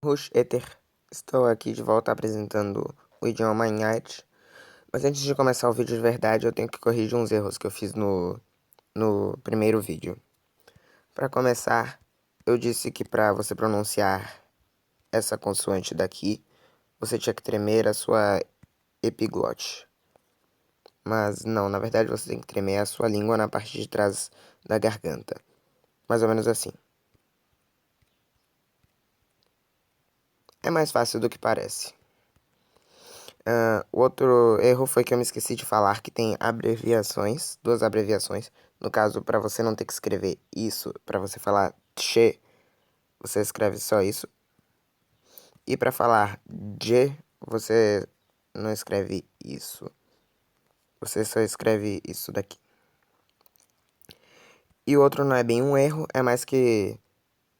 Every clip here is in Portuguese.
Rush Ether, estou aqui de volta apresentando o idioma Inhait, mas antes de começar o vídeo de verdade eu tenho que corrigir uns erros que eu fiz no primeiro vídeo. Para começar, eu disse que para você pronunciar essa consoante daqui, você tinha que tremer a sua epiglote. Mas não, na verdade você tem que tremer a sua língua na parte de trás da garganta. Mais ou menos assim. É mais fácil do que parece. O outro erro foi que eu me esqueci de falar que tem abreviações, duas abreviações. No caso, para você não ter que escrever isso, para você falar tche, você escreve só isso. E para falar je, você não escreve isso. Você só escreve isso daqui. E o outro não é bem um erro, é mais que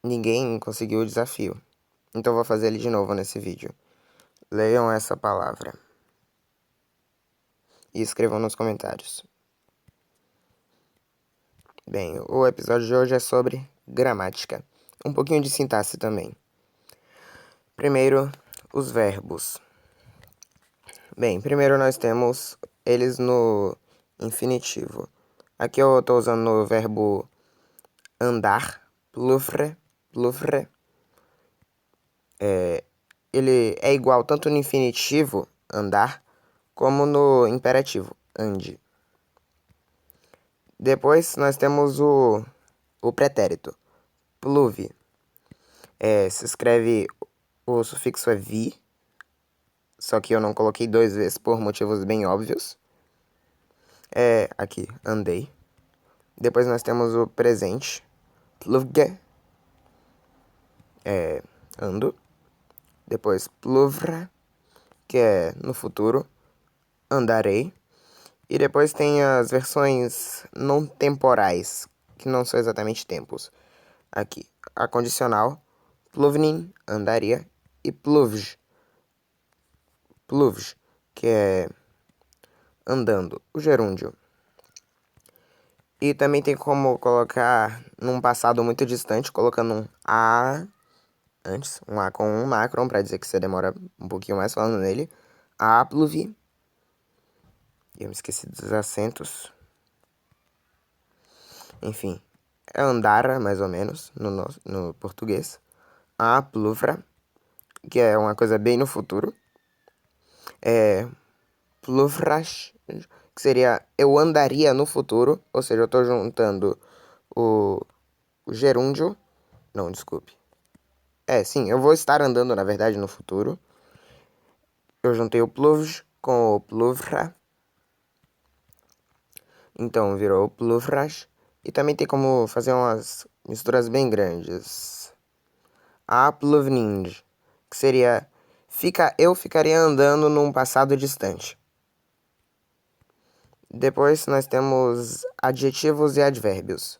ninguém conseguiu o desafio. Então eu vou fazer ele de novo nesse vídeo. Leiam essa palavra. E escrevam nos comentários. Bem, o episódio de hoje é sobre gramática. Um pouquinho de sintaxe também. Primeiro, os verbos. Bem, primeiro nós temos eles no infinitivo. Aqui eu estou usando o verbo andar, plufre. Ele é igual tanto no infinitivo, andar, como no imperativo, ande. Depois nós temos o pretérito, pluve. Se escreve, o sufixo é vi, só que eu não coloquei 2 vezes por motivos bem óbvios. Aqui, andei. Depois nós temos o presente, pluvge, ando. Depois pluvra, que é no futuro, andarei. E depois tem as versões não temporais, que não são exatamente tempos. Aqui, a condicional, pluvnin, andaria, e pluvj, que é andando, o gerúndio. E também tem como colocar num passado muito distante, colocando um A antes, um A com um macron, para dizer que você demora um pouquinho mais falando nele. A pluvi. Eu me esqueci dos acentos. Enfim, é andara, mais ou menos, no português. A pluvra, que é uma coisa bem no futuro. Pluvras, que seria eu andaria no futuro, ou seja, eu estou juntando o gerúndio. Não, desculpe. Sim, eu vou estar andando, na verdade, no futuro. Eu juntei o pluvj com o pluvra. Então virou pluvras. E também tem como fazer umas misturas bem grandes. A pluvnind, que seria eu ficaria andando num passado distante. Depois nós temos adjetivos e advérbios.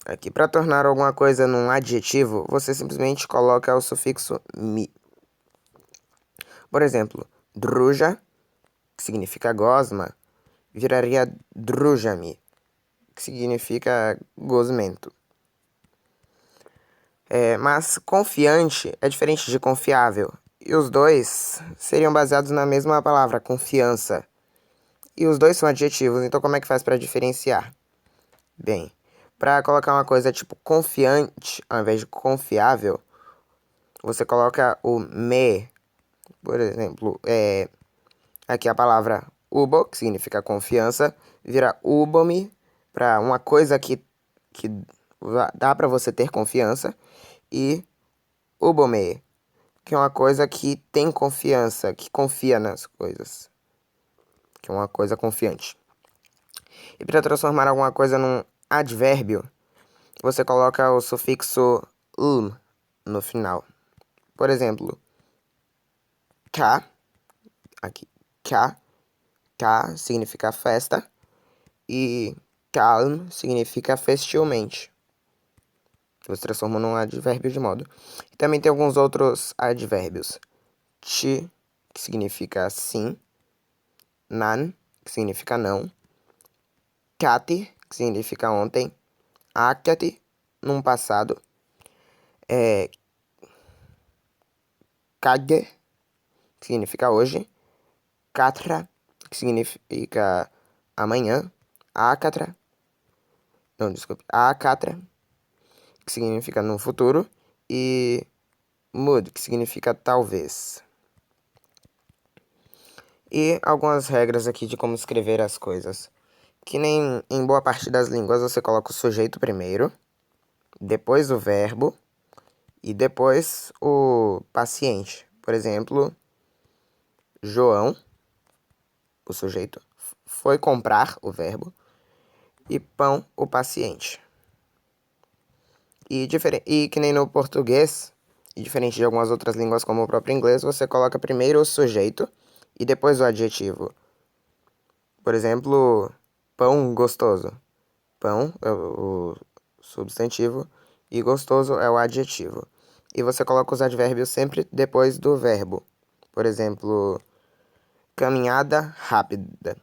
Aqui, para tornar alguma coisa num adjetivo, você simplesmente coloca o sufixo mi. Por exemplo, druja, que significa gosma, viraria drujami, que significa gosmento. Mas confiante é diferente de confiável. E os dois seriam baseados na mesma palavra, confiança. E os dois são adjetivos, então como é que faz para diferenciar? Bem, para colocar uma coisa tipo confiante ao invés de confiável, você coloca o me. Por exemplo, aqui a palavra ubo, que significa confiança, vira ubomi para uma coisa que dá para você ter confiança, e ubome, que é uma coisa que tem confiança, que confia nas coisas, que é uma coisa confiante. E para transformar alguma coisa num advérbio, você coloca o sufixo no final. Por exemplo, ka, aqui, ka significa festa e calm significa festilmente. Você transforma num advérbio de modo. E também tem alguns outros advérbios. Chi, que significa sim. Nan, que significa não. Kati, que significa ontem. Akyati, num passado. kage, que significa hoje, katra, que significa amanhã, akatra, não, desculpe, akatra, que significa no futuro, e mood, que significa talvez. E algumas regras aqui de como escrever as coisas. Que nem em boa parte das línguas você coloca o sujeito primeiro, depois o verbo e depois o paciente. Por exemplo, João, o sujeito, foi comprar, o verbo, e pão, o paciente. E que nem no português, e diferente de algumas outras línguas como o próprio inglês, você coloca primeiro o sujeito e depois o adjetivo. Por exemplo, pão gostoso. Pão é o substantivo e gostoso é o adjetivo. E você coloca os advérbios sempre depois do verbo. Por exemplo, caminhada rápida.